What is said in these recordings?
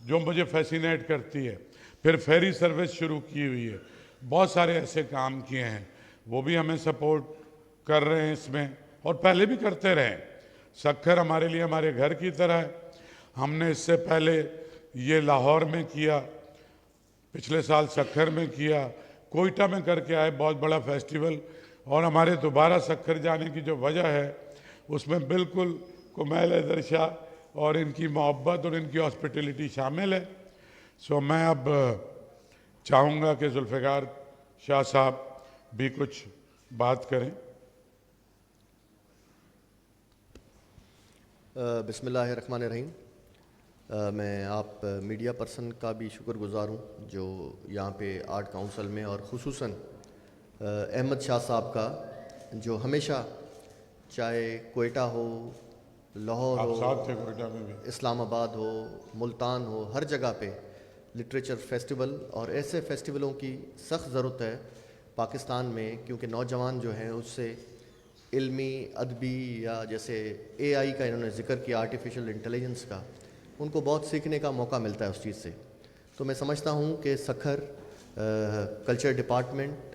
جو مجھے فیسینیٹ کرتی ہے. پھر فیری سروس شروع کی ہوئی ہے. بہت سارے ایسے کام کیے ہیں, وہ بھی ہمیں سپورٹ کر رہے ہیں اس میں, اور پہلے بھی کرتے رہے. سکھر ہمارے لیے ہمارے گھر کی طرح ہے. ہم نے اس سے پہلے یہ لاہور میں کیا, پچھلے سال سکھر میں کیا, کوئٹہ میں کر کے آئے بہت بڑا فیسٹیول. اور ہمارے دوبارہ سکھر جانے کی جو وجہ ہے اس میں بالکل کمیل حیدر شاہ اور ان کی محبت اور ان کی ہاسپٹیلٹی شامل ہے. سو میں اب چاہوں گا کہ ذوالفقار شاہ صاحب بھی کچھ بات کریں. بسم اللہ الرحمن الرحیم. میں آپ میڈیا پرسن کا بھی شکر گزار ہوں جو یہاں پہ آرٹ کونسل میں, اور خصوصاً احمد شاہ صاحب کا, جو ہمیشہ چاہے کوئٹہ ہو, لاہور ہو, اسلام آباد ہو, ملتان ہو, ہر جگہ پہ لٹریچر فیسٹیول اور ایسے فیسٹیولوں کی سخت ضرورت ہے پاکستان میں, کیونکہ نوجوان جو ہیں اس سے علمی, ادبی, یا جیسے اے آئی کا انہوں نے ذکر کیا, آرٹیفیشل انٹیلیجنس کا, ان کو بہت سیکھنے کا موقع ملتا ہے اس چیز سے. تو میں سمجھتا ہوں کہ سکھر کلچر ڈپارٹمنٹ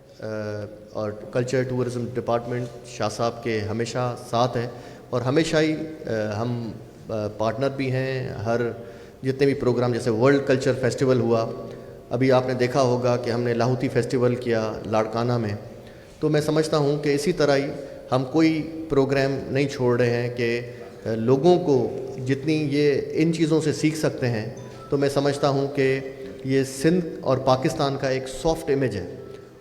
اور کلچر ٹورزم ڈپارٹمنٹ شاہ صاحب کے ہمیشہ ساتھ ہے, اور ہمیشہ ہی ہم پارٹنر بھی ہیں. ہر جتنے بھی پروگرام, جیسے ورلڈ کلچر فیسٹیول ہوا, ابھی آپ نے دیکھا ہوگا کہ ہم نے لاہوتی فیسٹیول کیا لاڑکانہ میں. تو میں سمجھتا ہوں کہ اسی طرح ہی ہم کوئی پروگرام نہیں چھوڑ رہے ہیں کہ لوگوں کو جتنی یہ ان چیزوں سے سیکھ سکتے ہیں. تو میں سمجھتا ہوں کہ یہ سندھ اور پاکستان کا ایک سافٹ امیج ہے,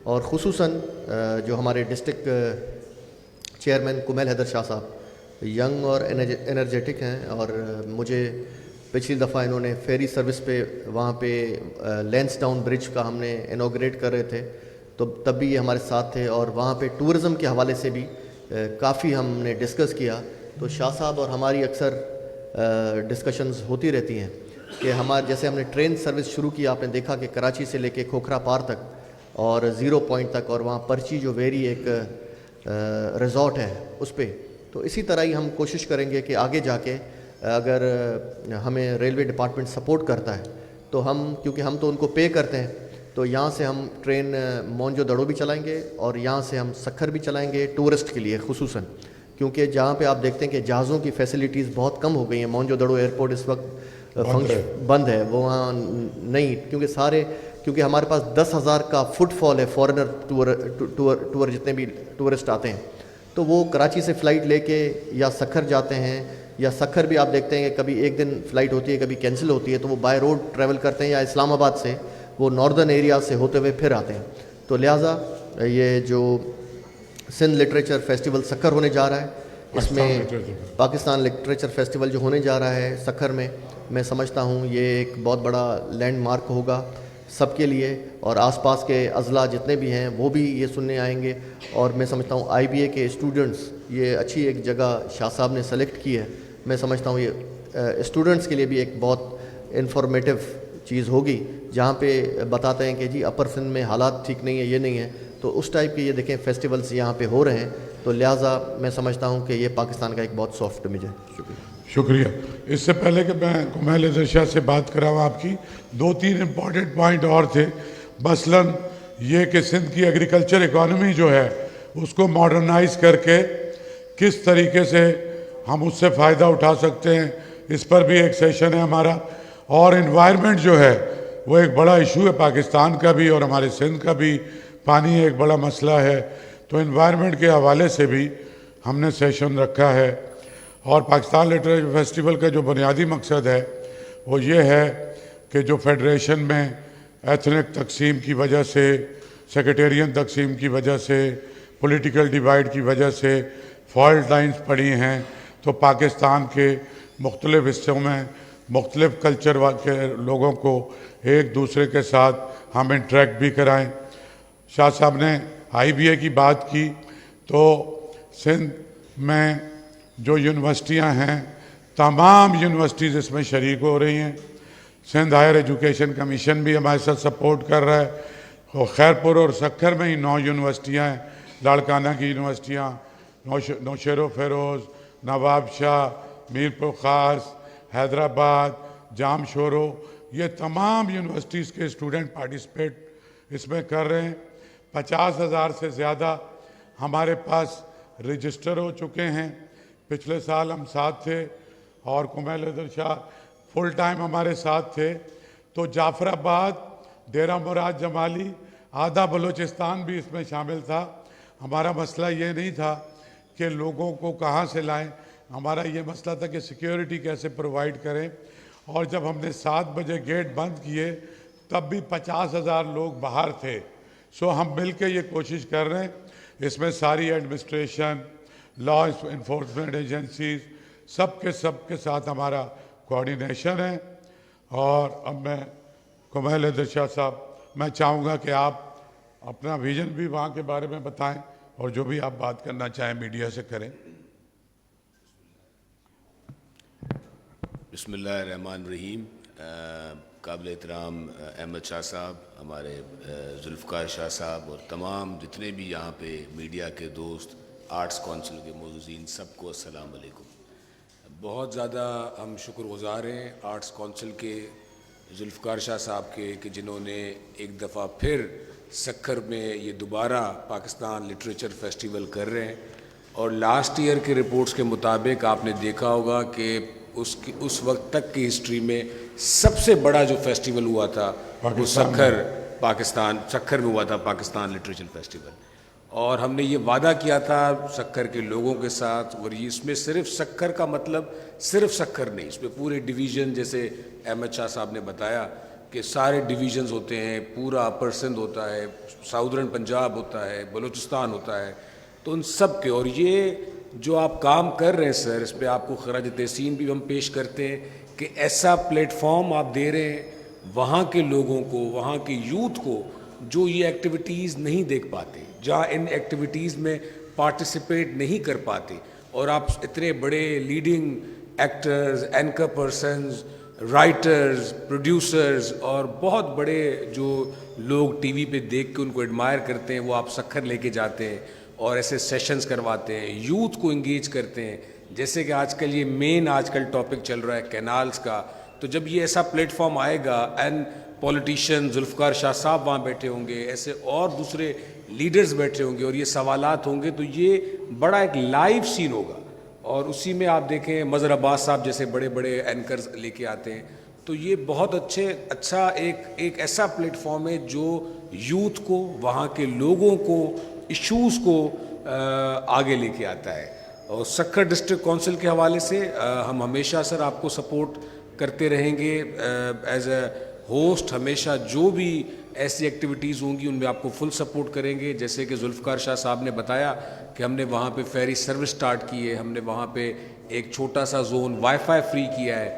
اور خصوصاً جو ہمارے ڈسٹرکٹ چیئرمین کمیل حیدر شاہ صاحب ینگ اور انرجیٹک ہیں, اور مجھے پچھلی دفعہ انہوں نے فیری سروس پہ وہاں پہ لینس ڈاؤن برج کا ہم نے انوگریٹ کر رہے تھے, تو تب بھی یہ ہمارے ساتھ تھے, اور وہاں پہ ٹورزم کے حوالے سے بھی کافی ہم نے ڈسکس کیا. تو شاہ صاحب اور ہماری اکثر ڈسکشنز ہوتی رہتی ہیں کہ ہمارے جیسے ہم نے ٹرین سروس شروع کی, آپ نے دیکھا کہ کراچی سے لے کے کھوکھرا پار تک اور 0 پوائنٹ تک, اور وہاں پرچی جو ویری ایک ریزورٹ ہے اس پہ. تو اسی طرح ہی ہم کوشش کریں گے کہ آگے جا کے اگر ہمیں ریلوے ڈپارٹمنٹ سپورٹ کرتا ہے تو ہم, کیونکہ ہم تو ان کو پے کرتے ہیں, تو یہاں سے ہم ٹرین مونجو دڑو بھی چلائیں گے, اور یہاں سے ہم سکھر بھی چلائیں گے ٹورسٹ کے لیے خصوصاً, کیونکہ جہاں پہ آپ دیکھتے ہیں کہ جہازوں کی فیسلٹیز بہت کم ہو گئی ہیں. مونجو دڑو ایئرپورٹ اس وقت بند ہے, وہ وہاں نہیں, کیونکہ ہمارے پاس 10,000 کا فٹ فال ہے فارنر ٹور جتنے بھی ٹورسٹ آتے ہیں, تو وہ کراچی سے فلائٹ لے کے یا سکھر جاتے ہیں, یا سکھر بھی آپ دیکھتے ہیں کہ کبھی ایک دن فلائٹ ہوتی ہے, کبھی کینسل ہوتی ہے, تو وہ بائی روڈ ٹریول کرتے ہیں, یا اسلام آباد سے وہ ناردرن ایریا سے ہوتے ہوئے پھر آتے ہیں. تو لہٰذا یہ جو سندھ لٹریچر فیسٹیول سکھر ہونے جا رہا ہے, اس میں پاکستان لٹریچر فیسٹیول جو ہونے جا رہا ہے سکھر میں سمجھتا ہوں یہ ایک بہت بڑا لینڈ مارک ہوگا سب کے لیے, اور آس پاس کے اضلاع جتنے بھی ہیں وہ بھی یہ سننے آئیں گے. اور میں سمجھتا ہوں آئی بی اے کے اسٹوڈنٹس, یہ اچھی ایک جگہ شاہ صاحب نے سلیکٹ کی ہے. میں سمجھتا ہوں یہ اسٹوڈنٹس کے لیے بھی ایک بہت انفارمیٹیو چیز ہوگی, جہاں پہ بتاتے ہیں کہ جی اپر سندھ میں حالات ٹھیک نہیں ہے, یہ نہیں ہے, تو اس ٹائپ کے یہ دیکھیں فیسٹیولز یہاں پہ ہو رہے ہیں. تو لہٰذا میں سمجھتا ہوں کہ یہ پاکستان کا ایک بہت سافٹ امیج ہے. شکریہ. اس سے پہلے کہ میں کمیل حیدر شاہ سے بات کراؤں, آپ کی 2-3 امپورٹنٹ پوائنٹ اور تھے. مثلاً یہ کہ سندھ کی ایگریکلچر اکانومی جو ہے اس کو ماڈرنائز کر کے کس طریقے سے ہم اس سے فائدہ اٹھا سکتے ہیں, اس پر بھی ایک سیشن ہے ہمارا. اور انوائرمنٹ جو ہے وہ ایک بڑا ایشو ہے پاکستان کا بھی اور ہمارے سندھ کا بھی, پانی ایک بڑا مسئلہ ہے, تو انوائرمنٹ کے حوالے سے بھی ہم نے سیشن رکھا ہے. اور پاکستان لٹریچر فیسٹیول کا جو بنیادی مقصد ہے وہ یہ ہے کہ جو فیڈریشن میں ایتھنک تقسیم کی وجہ سے, سیکریٹیرین تقسیم کی وجہ سے, پولیٹیکل ڈیوائیڈ کی وجہ سے فالٹ لائنز پڑی ہیں, تو پاکستان کے مختلف حصوں میں مختلف کلچر کے لوگوں کو ایک دوسرے کے ساتھ ہم انٹریکٹ بھی کرائیں. شاہ صاحب نے آئی بی اے کی بات کی, تو سندھ میں جو یونیورسٹیاں ہیں تمام یونیورسٹیز اس میں شریک ہو رہی ہیں. سندھ ہائر ایجوکیشن کمیشن بھی ہمارے ساتھ سپورٹ کر رہا ہے. اور خیرپور اور سکھر میں ہی 9 یونیورسٹیاں ہیں, لاڑکانہ کی یونیورسٹیاں, نوشہر و فیروز, نواب شاہ, میر پور خاص, حیدرآباد, جام شورو, یہ تمام یونیورسٹیز کے اسٹوڈنٹ پارٹیسپیٹ اس میں کر رہے ہیں. 50,000 سے زیادہ ہمارے پاس رجسٹر ہو چکے ہیں. پچھلے سال ہم ساتھ تھے اور کمیل حیدر شاہ فل ٹائم ہمارے ساتھ تھے. تو جعفر آباد, ڈیرہ مراد جمالی, آدھا بلوچستان بھی اس میں شامل تھا. ہمارا مسئلہ یہ نہیں تھا کہ لوگوں کو کہاں سے لائیں, ہمارا یہ مسئلہ تھا کہ سیکیورٹی کیسے پرووائڈ کریں. اور جب ہم نے 7 بجے گیٹ بند کیے تب بھی 50,000 لوگ باہر تھے. سو ہم مل کے یہ کوشش کر رہے ہیں. اس میں ساری ایڈمنسٹریشن, لا انفورسمنٹ ایجنسیز, سب کے ساتھ ہمارا کوآرڈینیشن ہے. اور اب میں کمیل حیدر شاہ صاحب, میں چاہوں گا کہ آپ اپنا ویژن بھی وہاں کے بارے میں بتائیں اور جو بھی آپ بات کرنا چاہیں میڈیا سے کریں. بسم اللہ الرحمن الرحیم. قابل احترام احمد شاہ صاحب, ہمارے ذوالفقار شاہ صاحب اور تمام جتنے بھی یہاں پہ میڈیا کے دوست, آرٹس کونسل کے معززین, سب کو السلام علیکم. بہت زیادہ ہم شکر گزار ہیں آرٹس کونسل کے, ذوالفقار شاہ صاحب کے, کہ جنہوں نے ایک دفعہ پھر سکھر میں یہ دوبارہ پاکستان لٹریچر فیسٹیول کر رہے ہیں. اور لاسٹ ایئر کے رپورٹس کے مطابق آپ نے دیکھا ہوگا کہ اس وقت تک کی ہسٹری میں سب سے بڑا جو فیسٹیول ہوا تھا وہ سکھر میں ہوا تھا, پاکستان لٹریچر فیسٹیول. اور ہم نے یہ وعدہ کیا تھا سکھر کے لوگوں کے ساتھ, اور یہ اس میں صرف سکھر کا مطلب صرف سکھر نہیں, اس میں پورے ڈویژن, جیسے احمد شاہ صاحب نے بتایا کہ سارے ڈویژنز ہوتے ہیں, پورا اپر سندھ ہوتا ہے, ساؤدرن پنجاب ہوتا ہے, بلوچستان ہوتا ہے, تو ان سب کے. اور یہ جو آپ کام کر رہے ہیں سر, اس پہ آپ کو خراج تحسین بھی ہم پیش کرتے ہیں کہ ایسا پلیٹ فارم آپ دے رہے ہیں وہاں کے لوگوں کو, وہاں کے یوتھ کو, جو یہ ایکٹیویٹیز نہیں دیکھ پاتے, جہاں ان ایکٹیویٹیز میں پارٹیسپیٹ نہیں کر پاتے. اور آپ اتنے بڑے leading actors, anchor persons, writers, producers اور بہت بڑے جو لوگ ٹی وی پہ دیکھ کے ان کو ایڈمائر کرتے ہیں, وہ آپ سکھر لے کے جاتے ہیں اور ایسے سیشنز کرواتے ہیں, یوتھ کو انگیج کرتے ہیں. جیسے کہ آج کل یہ مین آج کل ٹاپک چل رہا ہے کینالز کا, تو جب یہ ایسا پلیٹ فارم آئے گا اینڈ پولیٹیشین ذوالفقار شاہ صاحب وہاں بیٹھے ہوں گے, ایسے اور دوسرے لیڈرز بیٹھے ہوں گے, اور یہ سوالات ہوں گے, تو یہ بڑا ایک لائیو سین ہوگا. اور اسی میں آپ دیکھیں مظہر عباس صاحب جیسے بڑے بڑے اینکرز لے کے آتے ہیں, تو یہ بہت اچھا ایک ایسا پلیٹ فارم ہے جو یوتھ کو, وہاں کے لوگوں کو, ایشوز کو آگے لے کے آتا ہے. اور سکھر ڈسٹرکٹ کونسل کے حوالے سے ہم ہمیشہ سر آپ کو سپورٹ کرتے رہیں گے ایز اے ہوسٹ. ہمیشہ جو بھی ایسی ایکٹیویٹیز ہوں گی ان میں آپ کو فل سپورٹ کریں گے. جیسے کہ ذوالفقار شاہ صاحب نے بتایا کہ ہم نے وہاں پہ فیری سروس سٹارٹ کی ہے, ہم نے وہاں پہ ایک چھوٹا سا زون وائی فائی فری کیا ہے,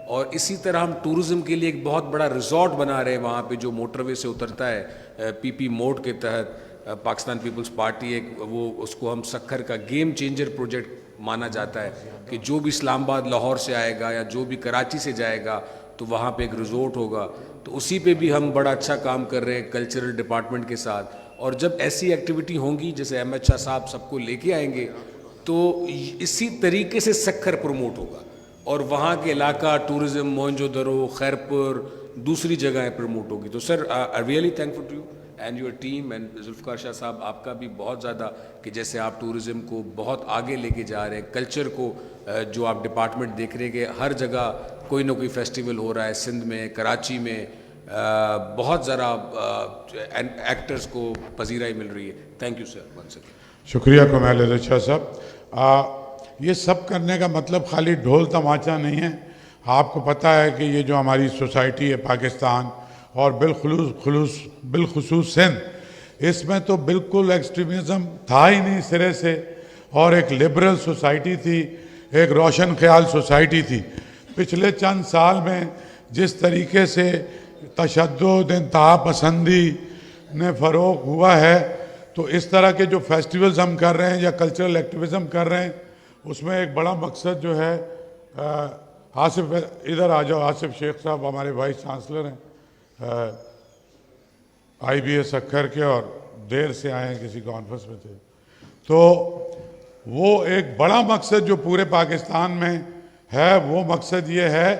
اور اسی طرح ہم ٹورزم کے لیے ایک بہت بڑا ریزورٹ بنا رہے ہیں وہاں پہ جو موٹر وے سے اترتا ہے پی پی موڈ کے تحت. پاکستان پیپلز پارٹی ایک وہ اس کو ہم سکھر کا گیم چینجر پروجیکٹ مانا جاتا ہے کہ جو بھی اسلام آباد لاہور سے آئے گا یا جو بھی کراچی سے جائے گا تو وہاں پہ ایک ریزورٹ ہوگا. تو اسی پہ بھی ہم بڑا اچھا کام کر رہے ہیں کلچرل ڈپارٹمنٹ کے ساتھ. اور جب ایسی ایکٹیویٹی ہوں گی جیسے احمد شاہ صاحب سب کو لے کے آئیں گے تو اسی طریقے سے سکھر پروموٹ ہوگا, اور وہاں کے علاقہ ٹورزم, موہنجو دڑو, خیرپور, دوسری جگہیں پروموٹ ہوگی. تو sir I really thankful to you and your team and Zulfiqar Shah Sahib, آپ کا بھی بہت زیادہ کہ جیسے آپ ٹورزم کو بہت آگے لے کے جا رہے ہیں, کلچر کو جو آپ ڈپارٹمنٹ دیکھ رہے ہیں کہ ہر جگہ کوئی نہ کوئی فیسٹیول ہو رہا ہے, سندھ میں, کراچی میں بہت ذرا ایکٹرز کو پذیرائی مل رہی ہے. Thank you sir once again. شکریہ کمیل حیدر شاہ صاحب. یہ سب کرنے کا مطلب خالی ڈھول تماچا نہیں ہے. آپ کو پتہ ہے کہ یہ جو ہماری سوسائٹی ہے پاکستان اور بالخصوص سندھ, اس میں تو بالکل ایکسٹریمزم تھا ہی نہیں سرے سے, اور ایک لبرل سوسائٹی تھی, ایک روشن خیال سوسائٹی تھی. پچھلے چند سال میں جس طریقے سے تشدد, انتہا پسندی نے فروغ ہوا ہے, تو اس طرح کے جو فیسٹیولز ہم کر رہے ہیں یا کلچرل ایکٹیویزم کر رہے ہیں اس میں ایک بڑا مقصد جو ہے, آصف ادھر آ جاؤ, آصف شیخ صاحب ہمارے وائس چانسلر ہیں آئی بی اے سکھر کے, اور دیر سے آئے ہیں, کسی کانفرنس میں تھے. تو وہ ایک بڑا مقصد جو پورے پاکستان میں ہے, وہ مقصد یہ ہے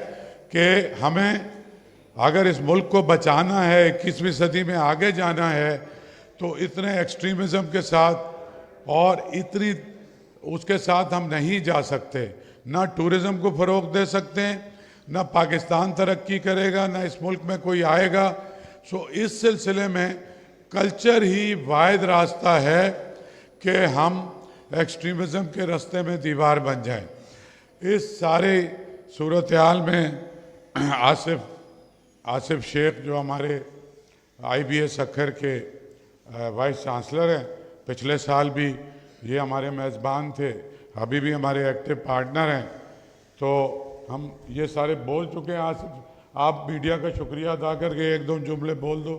کہ ہمیں اگر اس ملک کو بچانا ہے 21ویں صدی میں آگے جانا ہے تو اتنے ایکسٹریمزم کے ساتھ اور اتنی اس کے ساتھ ہم نہیں جا سکتے. نہ ٹورزم کو فروغ دے سکتے ہیں، نہ پاکستان ترقی کرے گا، نہ اس ملک میں کوئی آئے گا. سو اس سلسلے میں کلچر ہی واحد راستہ ہے کہ ہم ایکسٹریمزم کے راستے میں دیوار بن جائیں. اس سارے صورتحال میں آصف شیخ جو ہمارے IBA سکھر کے وائس چانسلر ہیں، پچھلے سال بھی یہ ہمارے میزبان تھے، ابھی بھی ہمارے ایکٹیو پارٹنر ہیں. تو ہم یہ سارے بول چکے ہیں. آصف آپ میڈیا کا شکریہ ادا کر کے ایک دو جملے بول دو.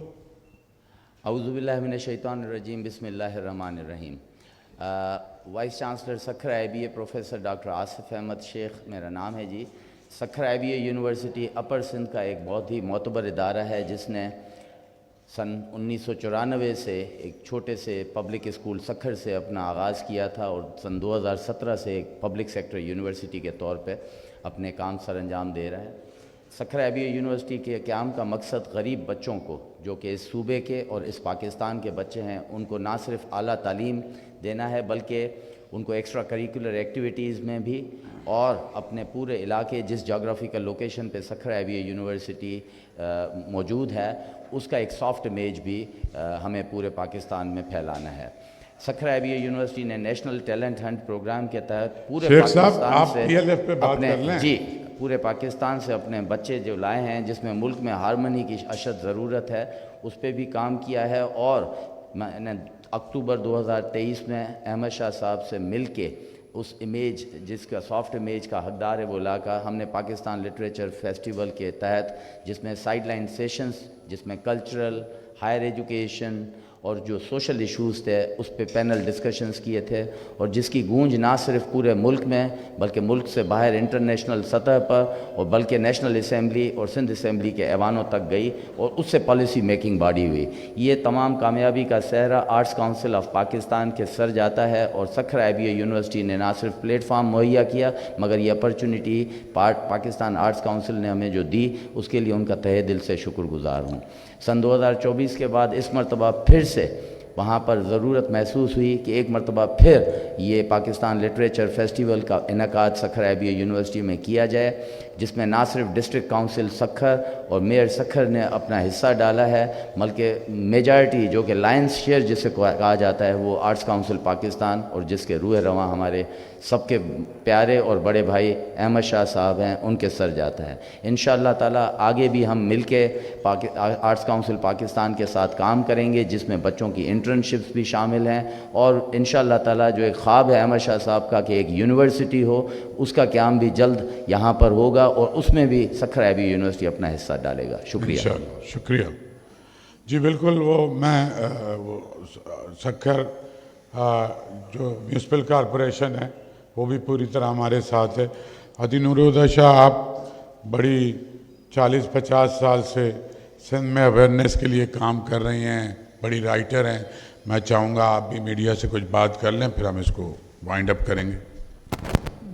اعوذ باللہ من الشیطان الرجیم، بسم اللہ الرحمن الرحیم. Vice chancellor Sukkur IBA professor doctor Asif Ahmed Shaikh میرا نام ہے جی. Sukkur IBA university upper Sindh کا ایک بہت ہی معتبر ادارہ ہے جس نے سن 1994 سے ایک چھوٹے سے پبلک اسکول سکھر سے اپنا آغاز کیا تھا اور سن 2017 سے ایک پبلک سیکٹر یونیورسٹی کے طور پہ اپنے کام سر انجام دے رہا ہے. سکھر IBA یونیورسٹی کے قیام کا مقصد غریب بچوں کو جو کہ اس صوبے کے اور اس پاکستان کے بچے ہیں ان کو نہ صرف اعلیٰ تعلیم دینا ہے بلکہ ان کو ایکسٹرا کریکولر ایکٹیویٹیز میں بھی اور اپنے پورے علاقے جس جغرافیکل لوکیشن پہ سکھر IBA یونیورسٹی موجود ہے اس کا ایک سافٹ امیج بھی ہمیں پورے پاکستان میں پھیلانا ہے. سکھر IBA یونیورسٹی نے نیشنل ٹیلنٹ ہنٹ پروگرام کے تحت پورے پاکستان سے اپنے پورے پاکستان سے اپنے بچے جو لائے ہیں جس میں ملک میں ہارمنی کی اشد ضرورت ہے اس پہ بھی کام کیا ہے. اور میں نے اکتوبر 2023 میں احمد شاہ صاحب سے مل کے اس امیج جس کا سافٹ امیج کا حقدار ہے وہ علاقہ ہم نے پاکستان لٹریچر فیسٹیول کے تحت جس میں سائیڈ لائن سیشنز جس میں کلچرل ہائر ایجوکیشن اور جو سوشل ایشوز تھے اس پہ پینل ڈسکشنز کیے تھے اور جس کی گونج نہ صرف پورے ملک میں بلکہ ملک سے باہر انٹرنیشنل سطح پر اور بلکہ نیشنل اسمبلی اور سندھ اسمبلی کے ایوانوں تک گئی اور اس سے پالیسی میکنگ باڈی ہوئی. یہ تمام کامیابی کا سہرا آرٹس کونسل آف پاکستان کے سر جاتا ہے اور سکھر IBA یونیورسٹی نے نہ صرف پلیٹ فارم مہیا کیا مگر یہ اپرچونٹی پاکستان آرٹس کونسل نے ہمیں جو دی اس کے لیے ان کا تہہ دل سے شکر گزار ہوں. سن 2024 کے بعد اس مرتبہ پھر سے وہاں پر ضرورت محسوس ہوئی کہ ایک مرتبہ پھر یہ پاکستان لٹریچر فیسٹیول کا انعقاد سکھر IBA یونیورسٹی میں کیا جائے جس میں نہ صرف ڈسٹرکٹ کونسل سکھر اور میئر سکھر نے اپنا حصہ ڈالا ہے بلکہ میجارٹی جو کہ لائنس شیئر جسے کہا جاتا ہے وہ آرٹس کونسل پاکستان اور جس کے روح رواں ہمارے سب کے پیارے اور بڑے بھائی احمد شاہ صاحب ہیں ان کے سر جاتا ہے. انشاءاللہ تعالیٰ آگے بھی ہم مل کے آرٹس کونسل پاکستان کے ساتھ کام کریں گے جس میں بچوں کی انٹرنشپس بھی شامل ہیں اور انشاءاللہ تعالیٰ جو ایک خواب ہے احمد شاہ صاحب کا کہ ایک یونیورسٹی ہو اس کا قیام بھی جلد یہاں پر ہوگا اور اس میں بھی سکھر IBA یونیورسٹی اپنا حصہ ڈالے گا. شکریہ. انشاءاللہ. شکریہ جی. بالکل وہ میں سکھر جو میونسپل کارپوریشن ہے وہ بھی پوری طرح ہمارے ساتھ ہے. عدی نورالہدیٰ شاہ آپ بڑی 40-50 سال سے سندھ میں اویئرنیس کے لیے کام کر رہی ہیں، بڑی رائٹر ہیں. میں چاہوں گا آپ بھی میڈیا سے کچھ بات کر لیں پھر ہم اس کو وائنڈ اپ کریں گے.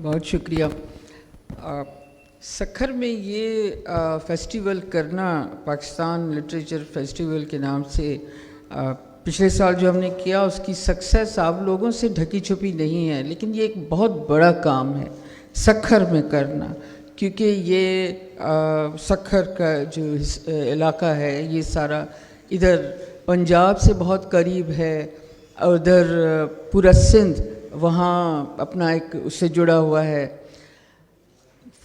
بہت شکریہ. سکھر میں یہ فیسٹیول کرنا پاکستان لٹریچر فیسٹیول کے نام سے پچھلے سال جو ہم نے کیا اس کی سکسیس آپ لوگوں سے ڈھکی چھپی نہیں ہے لیکن یہ ایک بہت بڑا کام ہے سکھر میں کرنا کیونکہ یہ سکھر کا جو علاقہ ہے یہ سارا ادھر پنجاب سے بہت قریب ہے اور ادھر پورا سندھ وہاں اپنا ایک اس سے جڑا ہوا ہے.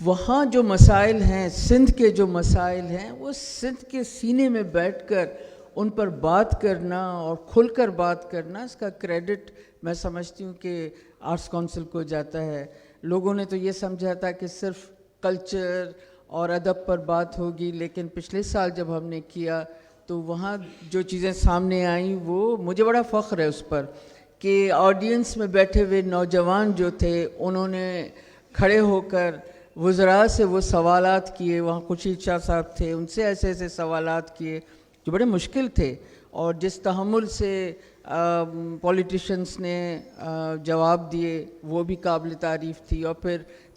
وہاں جو مسائل ہیں سندھ کے جو مسائل ہیں وہ سندھ کے سینے میں بیٹھ کر ان پر بات کرنا اور کھل کر بات کرنا اس کا کریڈٹ میں سمجھتی ہوں کہ آرٹس کونسل کو جاتا ہے. لوگوں نے تو یہ سمجھا تھا کہ صرف کلچر اور ادب پر بات ہوگی لیکن پچھلے سال جب ہم نے کیا تو وہاں جو چیزیں سامنے آئیں وہ مجھے بڑا فخر ہے اس پر کہ آڈینس میں بیٹھے ہوئے نوجوان جو تھے انہوں نے کھڑے ہو کر وزراء سے وہ سوالات کیے. وہاں خورشید شاہ صاحب تھے ان سے ایسے ایسے سوالات کیے جو بڑے مشکل تھے اور جس تحمل سے پولیٹیشنز نے جواب دیے وہ بھی قابل تعریف تھی. اور پھر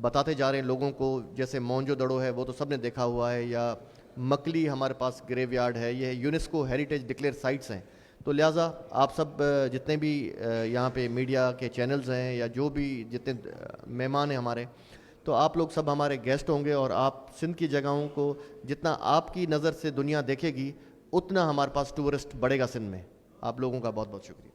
بتاتے جا رہے ہیں لوگوں کو. جیسے مونجو دڑو ہے وہ تو سب نے دیکھا ہوا ہے, یا مکلی ہمارے پاس گریو یارڈ ہے, یہ یونیسکو ہیریٹیج ڈکلیئر سائٹس ہیں. تو لہٰذا آپ سب جتنے بھی یہاں پہ میڈیا کے چینلز ہیں یا جو بھی جتنے مہمان ہیں ہمارے, تو آپ لوگ سب ہمارے گیسٹ ہوں گے, اور آپ سندھ کی جگہوں کو جتنا آپ کی نظر سے دنیا دیکھے گی اتنا ہمارے پاس ٹورسٹ بڑھے گا سندھ میں. آپ لوگوں کا بہت بہت شکریہ.